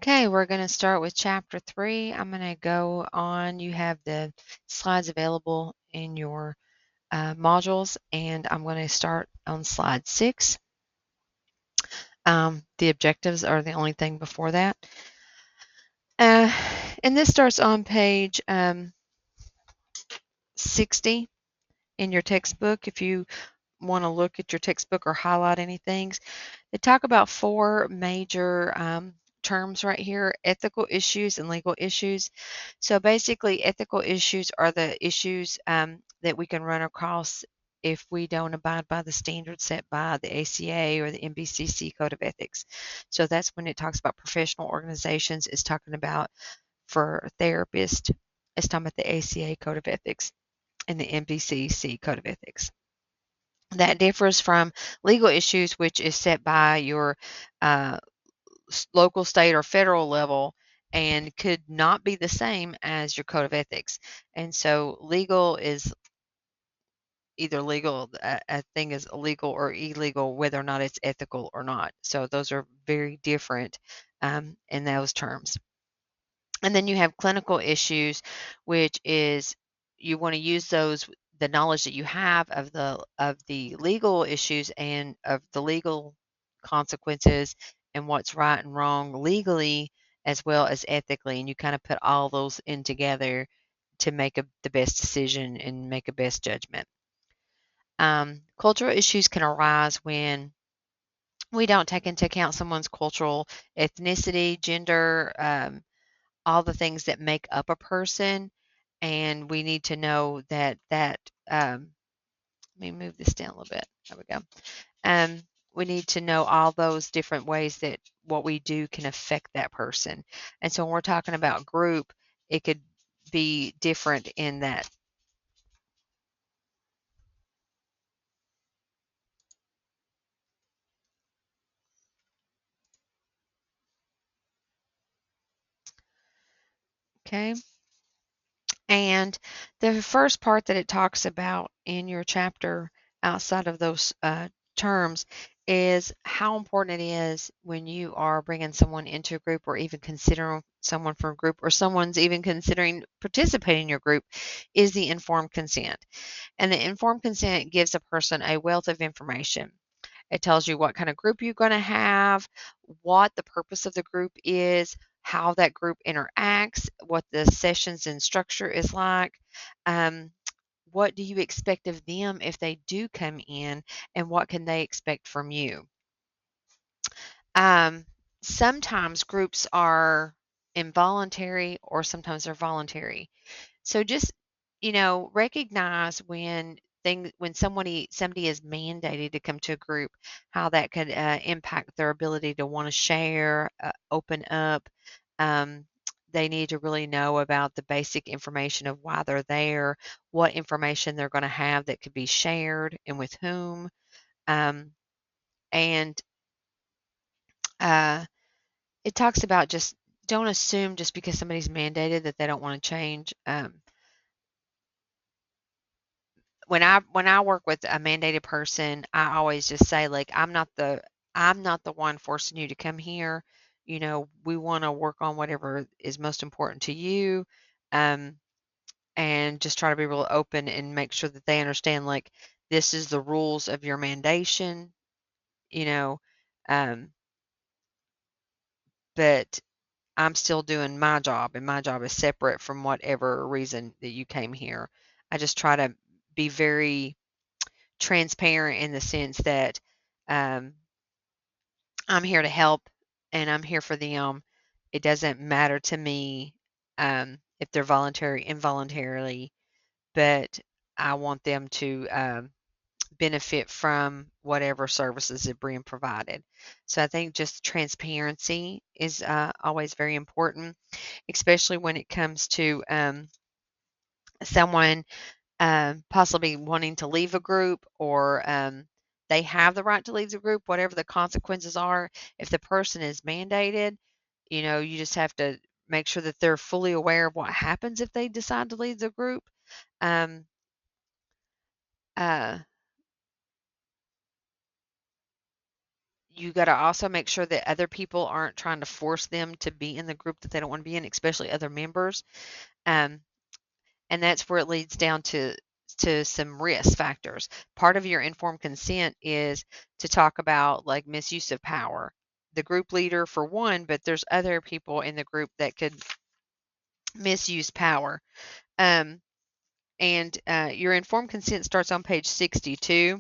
Okay, we're going to start with chapter 3. I'm going to go on. You have the slides available in your modules, and I'm going to start on slide 6. The objectives are the only thing before that. And this starts on page 60 in your textbook. If you want to look at your textbook or highlight anything, they talk about 4 major terms right here: ethical issues and legal issues. So basically, ethical issues are the issues that we can run across if we don't abide by the standards set by the ACA or the NBCC Code of Ethics. So that's when it talks about professional organizations, it's talking about for therapists, it's talking about the ACA Code of Ethics and the NBCC Code of Ethics. That differs from legal issues, which is set by your uh, local, state, or federal level and could not be the same as your code of ethics. And so legal is either legal, a thing is illegal or illegal, whether or not it's ethical or not. So those are very different in those terms. And then you have clinical issues, which is you want to use those the knowledge that you have of the legal issues and of the legal consequences and what's right and wrong legally as well as ethically, and you kind of put all those in together to make the best decision and make a best judgment. Cultural issues can arise when we don't take into account someone's cultural ethnicity, gender, all the things that make up a person, and we need to know that let me move this down a little bit. There we go. Um, we need to know all those different ways that what we do can affect that person. And so when we're talking about group, it could be different in that. Okay. And the first part that it talks about in your chapter outside of those terms is how important it is when you are bringing someone into a group or even considering someone for a group or someone's even considering participating in your group is the informed consent. And the informed consent gives a person a wealth of information. It tells you what kind of group you're going to have, what the purpose of the group is, how that group interacts, what the sessions and structure is like. Um, what do you expect of them if they do come in, and what can they expect from you? Um, Sometimes groups are involuntary or sometimes they're voluntary. So just, recognize when somebody is mandated to come to a group, how that could impact their ability to want to share, open up. Um, they need to really know about the basic information of why they're there, what information they're going to have that could be shared, and with whom. Um, and uh, it talks about just don't assume just because somebody's mandated that they don't want to change. When I work with a mandated person, I always just say, like, I'm not the one forcing you to come here. We want to work on whatever is most important to you, um, and just try to be real open and make sure that they understand, like, this is the rules of your mandation, you know, um, but I'm still doing my job, and my job is separate from whatever reason that you came here. I just try to be very transparent in the sense that um, I'm here to help and I'm here for them. It doesn't matter to me if they're voluntary, involuntarily, but I want them to benefit from whatever services are being provided. So I think just transparency is always very important, especially when it comes to someone possibly wanting to leave a group, or they have the right to leave the group, whatever the consequences are. If the person is mandated, you just have to make sure that they're fully aware of what happens if they decide to leave the group. Um, uh, you got to also make sure that other people aren't trying to force them to be in the group that they don't want to be in, especially other members. Um, and that's where it leads down to some risk factors. Part of your informed consent is to talk about like misuse of power. The group leader for one, but there's other people in the group that could misuse power. Um, and your informed consent starts on page 62,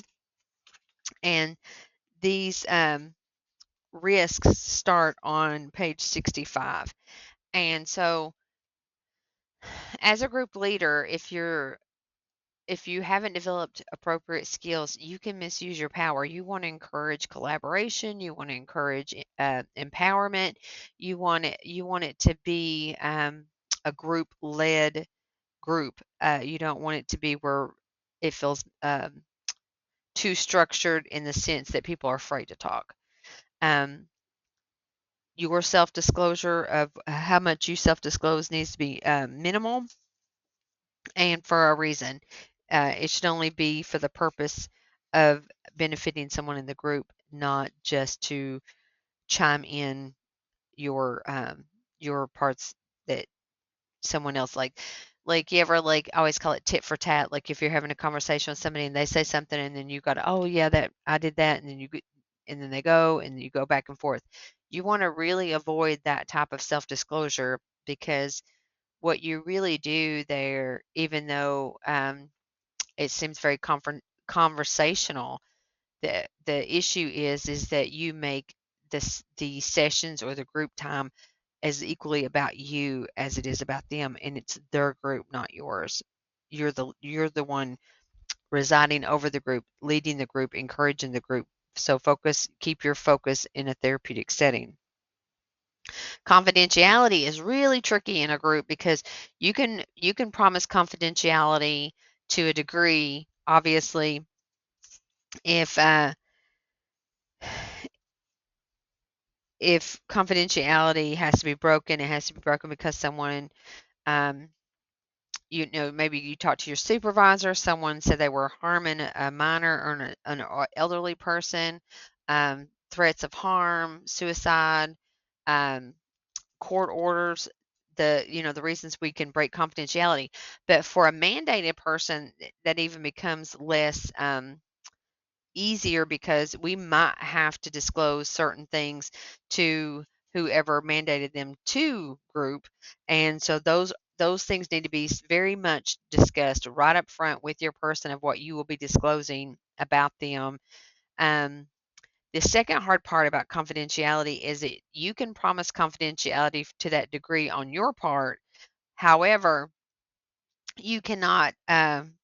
and these risks start on page 65. And so, as a group leader, if you haven't developed appropriate skills, you can misuse your power. You want to encourage collaboration. You want to encourage empowerment. You want it to be a group led group. You don't want it to be where it feels too structured in the sense that people are afraid to talk. Um, your self disclosure of how much you self disclose needs to be minimal and for a reason. It should only be for the purpose of benefiting someone in the group, not just to chime in your parts that someone else like you ever like I always call it tit for tat. Like if you're having a conversation with somebody and they say something and then you got oh yeah that I did that and then and then they go and you go back and forth. You want to really avoid that type of self disclosure because what you really do there, even though it seems very conversational, the issue is that you make the sessions or the group time as equally about you as it is about them, and it's their group, not yours. You're the one residing over the group, leading the group, encouraging the group. So keep your focus in a therapeutic setting. Confidentiality is really tricky in a group because you can promise confidentiality to a degree. Obviously, if if confidentiality has to be broken, it has to be broken because someone, um, maybe you talk to your supervisor, someone said they were harming a minor or an elderly person, threats of harm, suicide, um, court orders, the reasons we can break confidentiality. But for a mandated person, that even becomes less easier because we might have to disclose certain things to whoever mandated them to group, and so those things need to be very much discussed right up front with your person of what you will be disclosing about them. um, the second hard part about confidentiality is that you can promise confidentiality to that degree on your part. However, you cannot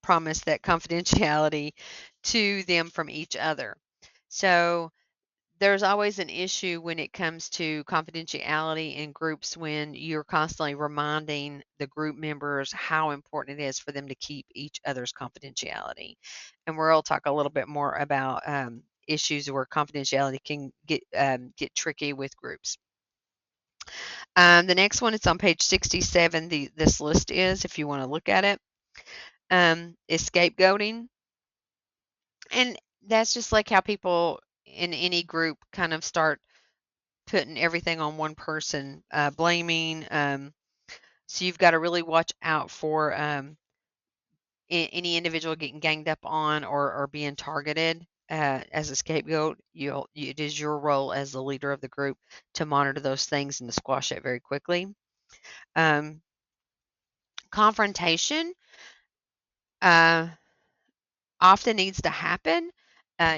promise that confidentiality to them from each other. So there's always an issue when it comes to confidentiality in groups when you're constantly reminding the group members how important it is for them to keep each other's confidentiality. And we'll talk a little bit more about issues where confidentiality can get tricky with groups. The next one is on page 67. This list is, if you want to look at it, is scapegoating. And that's just like how people in any group kind of start putting everything on one person, blaming. So you've got to really watch out for any individual getting ganged up on or being targeted as a scapegoat. It is your role as the leader of the group to monitor those things and to squash it very quickly. Um, Confrontation uh, often needs to happen.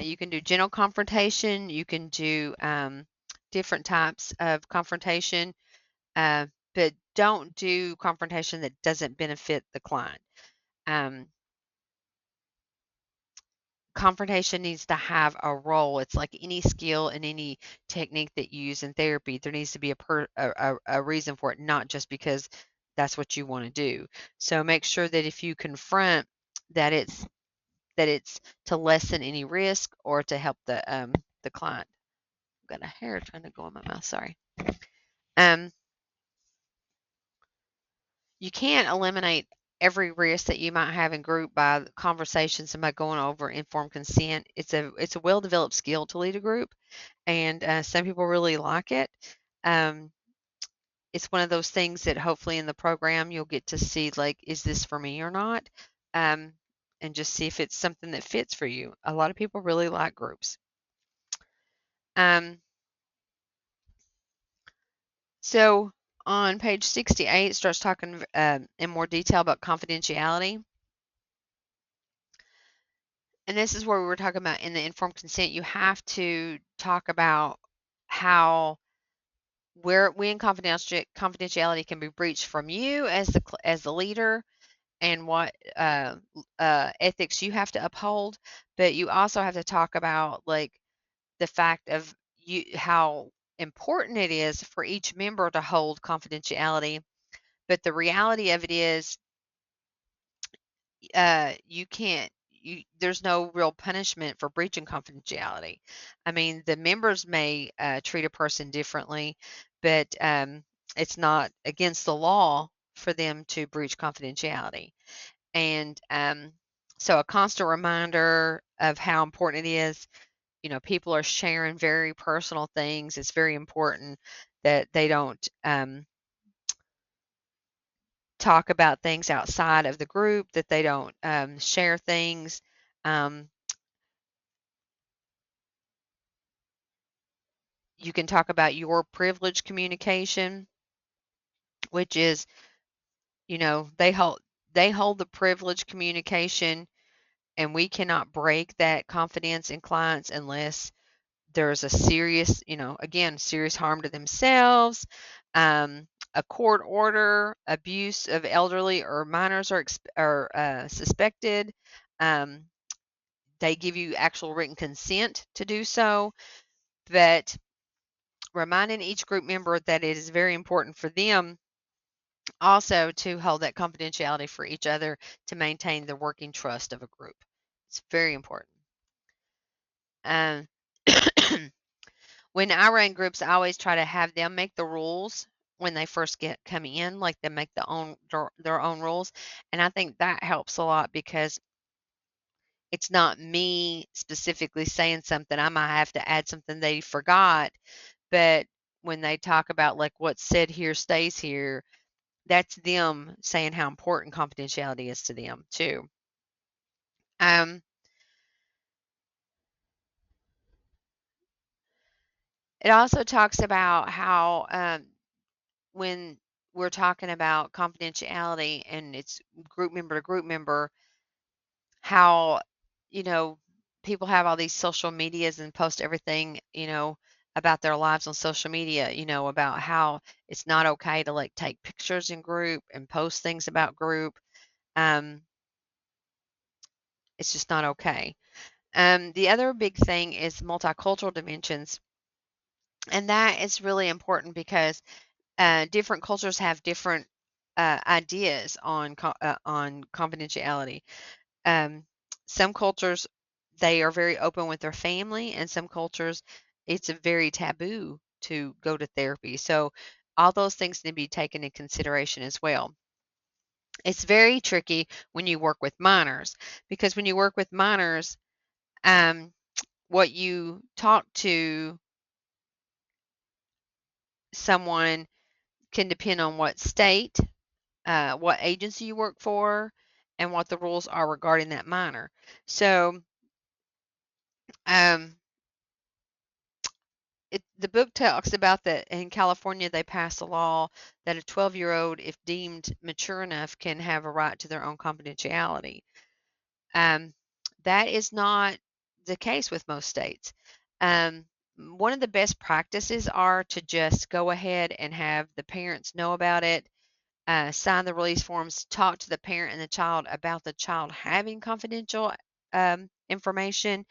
You can do general confrontation. You can do different types of confrontation. Uh, but don't do confrontation that doesn't benefit the client. Um, Confrontation needs to have a role. It's like any skill and any technique that you use in therapy. There needs to be a reason for it, not just because that's what you want to do. So make sure that if you confront, that it's to lessen any risk or to help the client. I've got a hair trying to go in my mouth. Sorry. Um, you can't eliminate every risk that you might have in group by conversations and by going over informed consent. It's a well-developed skill to lead a group, and some people really like it. Um, it's one of those things that hopefully in the program you'll get to see, like, is this for me or not? Um, and just see if it's something that fits for you. A lot of people really like groups. Um, so on page 68, it starts talking in more detail about confidentiality. And this is where we were talking about in the informed consent, you have to talk about how when confidentiality can be breached from you as the leader, and what ethics you have to uphold. But you also have to talk about, like, the fact of how important it is for each member to hold confidentiality. But the reality of it is, you can't there's no real punishment for breaching confidentiality. I mean, the members may treat a person differently, but it's not against the law for them to breach confidentiality. And so a constant reminder of how important it is. People are sharing very personal things. It's very important that they don't talk about things outside of the group, that they don't share things. Um, you can talk about your privilege communication, which is, they hold the privilege communication, and we cannot break that confidence in clients unless there's a serious, again, serious harm to themselves, a court order, abuse of elderly or minors are suspected. Um, they give you actual written consent to do so, but reminding each group member that it is very important for them also to hold that confidentiality for each other to maintain the working trust of a group. It's very important. Um, when I run groups, I always try to have them make the rules when they first come in, like they make their own rules, and I think that helps a lot because it's not me specifically saying something. I might have to add something they forgot, but when they talk about, like, what's said here stays here, that's them saying how important confidentiality is to them too. Um, it also talks about how when we're talking about confidentiality and it's group member to group member, how, you know, people have all these social medias and post everything, about their lives on social media, about how it's not okay to, like, take pictures in group and post things about group. Um, it's just not okay. The other big thing is multicultural dimensions, and that is really important because different cultures have different ideas on confidentiality. Um, some cultures, they are very open with their family, and some cultures it's a very taboo to go to therapy. So all those things need to be taken into consideration as well. It's very tricky when you work with minors because when you work with minors, um, what you talk to someone can depend on what state, what agency you work for, and what the rules are regarding that minor. So, um, the book talks about that in California they passed a law that a 12-year-old, if deemed mature enough, can have a right to their own confidentiality. Um, that is not the case with most states. Um, one of the best practices are to just go ahead and have the parents know about it, sign the release forms, talk to the parent and the child about the child having confidential information,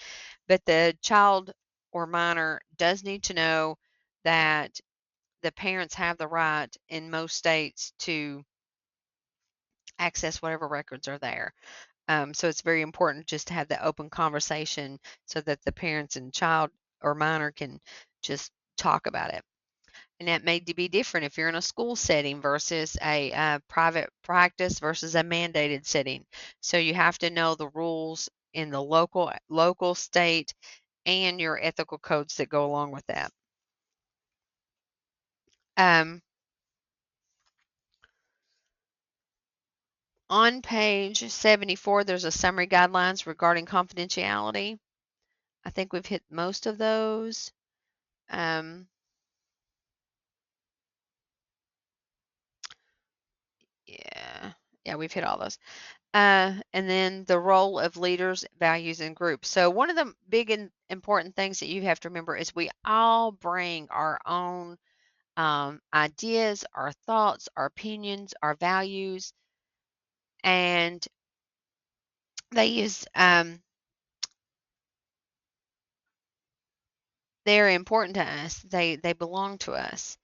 but the child or minor does need to know that the parents have the right in most states to access whatever records are there. So it's very important just to have that open conversation so that the parents and child or minor can just talk about it. And that may be different if you're in a school setting versus a private practice versus a mandated setting. So you have to know the rules in the local state and your ethical codes that go along with that. Um, on page 74, there's a summary guidelines regarding confidentiality. I think we've hit most of those. Um, yeah, yeah, we've hit all those. And then the role of leaders, values, and groups. So one of the big and important things that you have to remember is we all bring our own ideas, our thoughts, our opinions, our values, and they use they're important to us. They belong to us,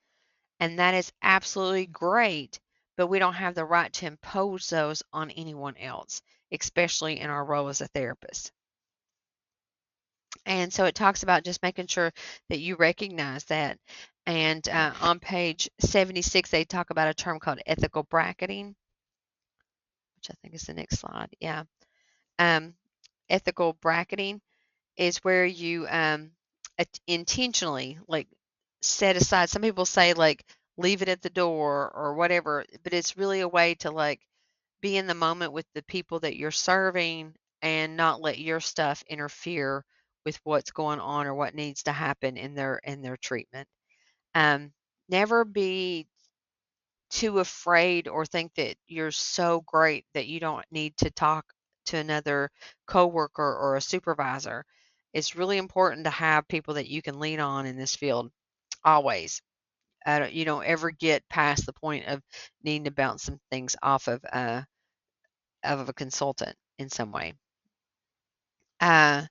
and that is absolutely great. But we don't have the right to impose those on anyone else, especially in our role as a therapist. And so it talks about just making sure that you recognize that. And on page 76, they talk about a term called ethical bracketing, which I think is the next slide. Yeah. Um, ethical bracketing is where you intentionally like set aside. Some people say like leave it at the door or whatever, but it's really a way to like be in the moment with the people that you're serving and not let your stuff interfere with what's going on or what needs to happen in their treatment. Um, never be too afraid or think that you're so great that you don't need to talk to another coworker or a supervisor. It's really important to have people that you can lean on in this field always. You don't ever get past the point of needing to bounce some things off of a consultant in some way. Uh,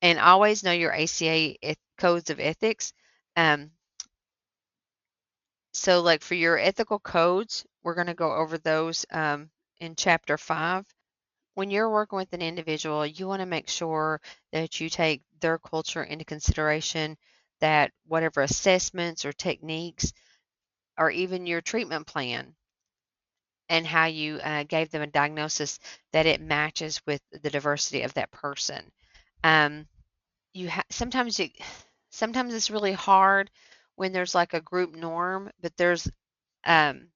and always know your ACA codes of ethics. Um, so, like for your ethical codes, we're going to go over those in chapter 5. When you're working with an individual, you want to make sure that you take their culture into consideration, that whatever assessments or techniques, or even your treatment plan and how you gave them a diagnosis, that it matches with the diversity of that person. Um, sometimes it's really hard when there's like a group norm, but there's um,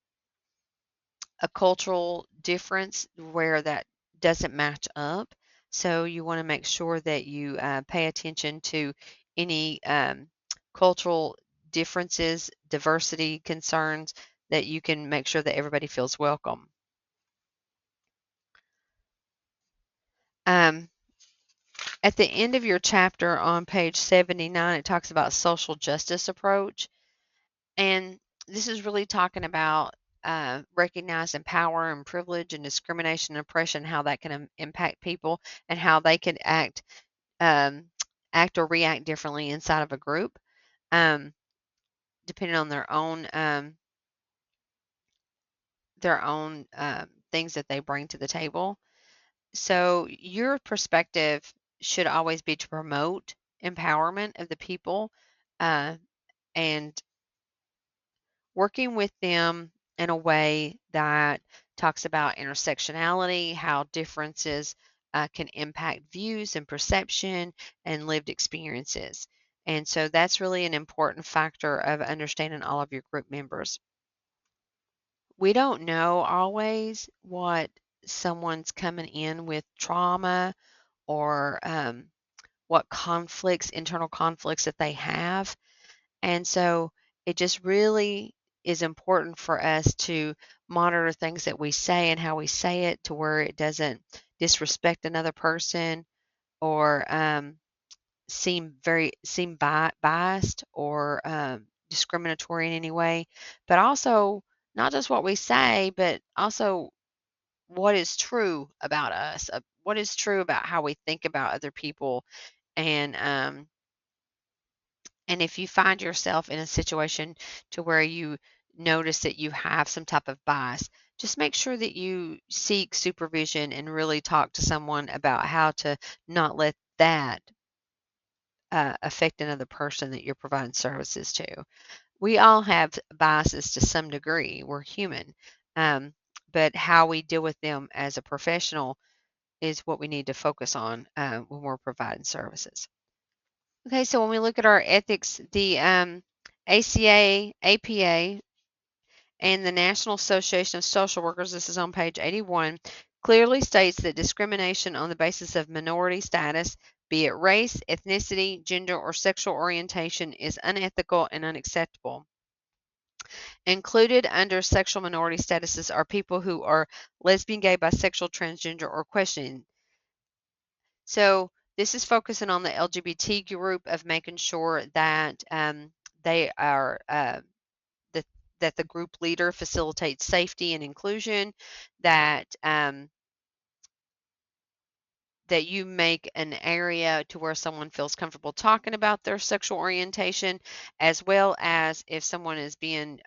a cultural difference where that doesn't match up. So you want to make sure that you pay attention to any cultural differences, diversity concerns, that you can make sure that everybody feels welcome. Um, at the end of your chapter on page 79, it talks about social justice approach. And this is really talking about recognizing power and privilege and discrimination and oppression, how that can impact people and how they can um, act or react differently inside of a group, um, depending on their own things that they bring to the table. So your perspective should always be to promote empowerment of the people uh, and working with them in a way that talks about intersectionality, how differences can impact views and perception and lived experiences. And so that's really an important factor of understanding all of your group members. We don't know always what someone's coming in with trauma or what conflicts, internal conflicts that they have. And so it just really is important for us to monitor things that we say and how we say it to where it doesn't disrespect another person or seem biased or discriminatory in any way. But also not just what we say, but also what is true about us, what is true about how we think about other people, and and if you find yourself in a situation to where you notice that you have some type of bias, just make sure that you seek supervision and really talk to someone about how to not let that affect another person that you're providing services to. We all have biases to some degree. We're human. But how we deal with them as a professional is what we need to focus on when we're providing services. Okay, so when we look at our ethics, the ACA, APA, and the National Association of Social Workers, this is on page 81, clearly states that discrimination on the basis of minority status, be it race, ethnicity, gender, or sexual orientation, is unethical and unacceptable. Included under sexual minority statuses are people who are lesbian, gay, bisexual, transgender, or questioning. So this is focusing on the LGBT group of making sure that they are that that the group leader facilitates safety and inclusion, that that you make an area to where someone feels comfortable talking about their sexual orientation, as well as if someone is being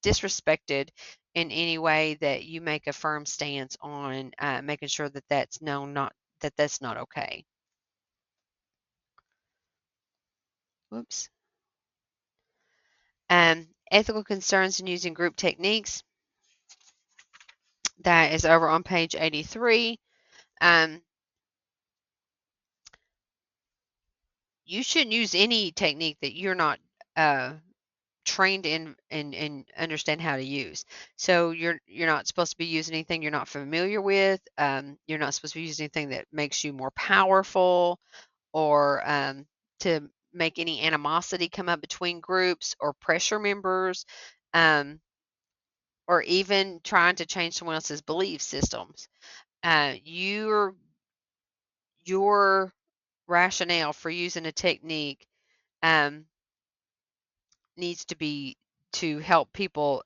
disrespected in any way, that you make a firm stance on making sure that that's known, not that that's not okay. Whoops. Ethical concerns in using group techniques. That is over on page 83. You shouldn't use any technique that you're not trained in and understand how to use. So you're not supposed to be using anything you're not familiar with. You're not supposed to be using anything that makes you more powerful, or to make any animosity come up between groups or pressure members, um, or even trying to change someone else's belief systems. Your rationale for using a technique um, needs to be to help people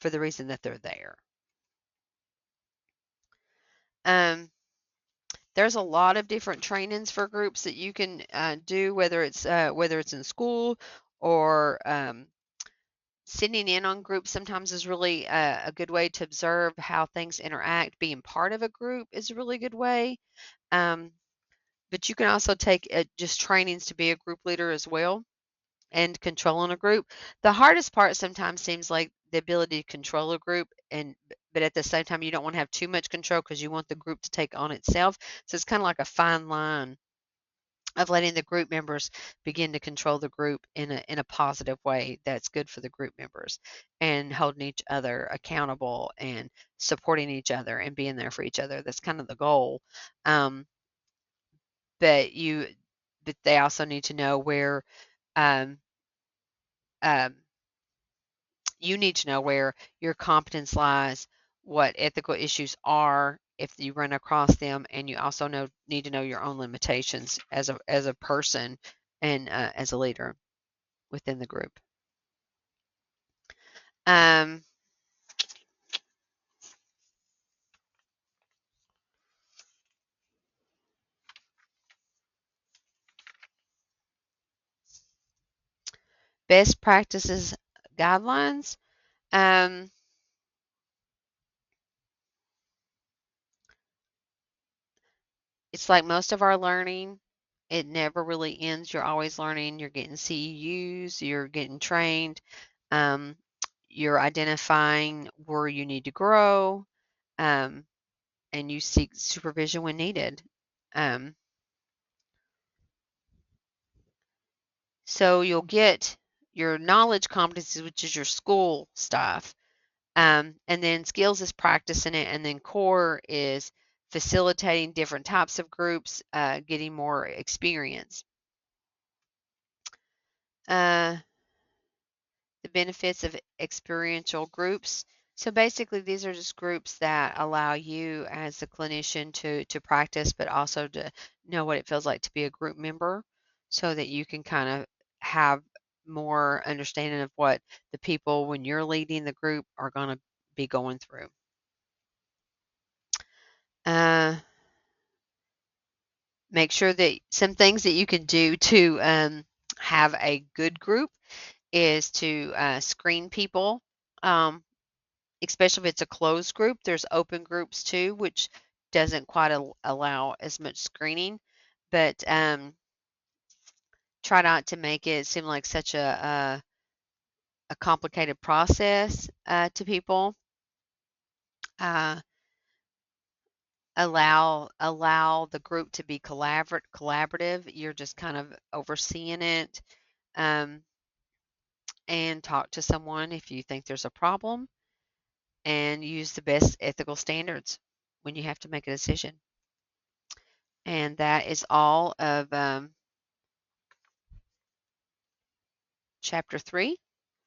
for the reason that they're there. Um, there's a lot of different trainings for groups that you can do, whether it's in school or sitting in on groups. Sometimes is really a good way to observe how things interact. Being part of a group is a really good way. Um, but you can also take just trainings to be a group leader as well, and controlling a group. The hardest part sometimes seems like the ability to control a group, but at the same time you don't want to have too much control because you want the group to take on itself. So it's kind of like a fine line of letting the group members begin to control the group in a positive way that's good for the group members, and holding each other accountable and supporting each other and being there for each other. That's kind of the goal. Um, but you but they also need to know where um, um, you need to know where your competence lies, what ethical issues are if you run across them, and you also need to know your own limitations as a person and as a leader within the group. Um, Best practices guidelines. Um, it's like most of our learning, it never really ends. You're always learning. You're getting CEUs. You're getting trained. Um, you're identifying where you need to grow. Um, and you seek supervision when needed. Um, so you'll get your knowledge competencies, which is your school stuff, and then skills is practicing it, and then core is facilitating different types of groups, getting more experience. Uh, the benefits of experiential groups. So basically, these are just groups that allow you as a clinician to practice, but also to know what it feels like to be a group member, so that you can kind of have more understanding of what the people, when you're leading the group, are going to be going through. Uh, Make sure that some things that you can do to have a good group is to screen people. Um, Especially if it's a closed group. There's open groups too, which doesn't quite allow as much screening, but try not to make it seem like such a a complicated process to people. Uh, allow the group to be collaborative. You're just kind of overseeing it, um, and talk to someone if you think there's a problem, and use the best ethical standards when you have to make a decision. And that is all of chapter 3.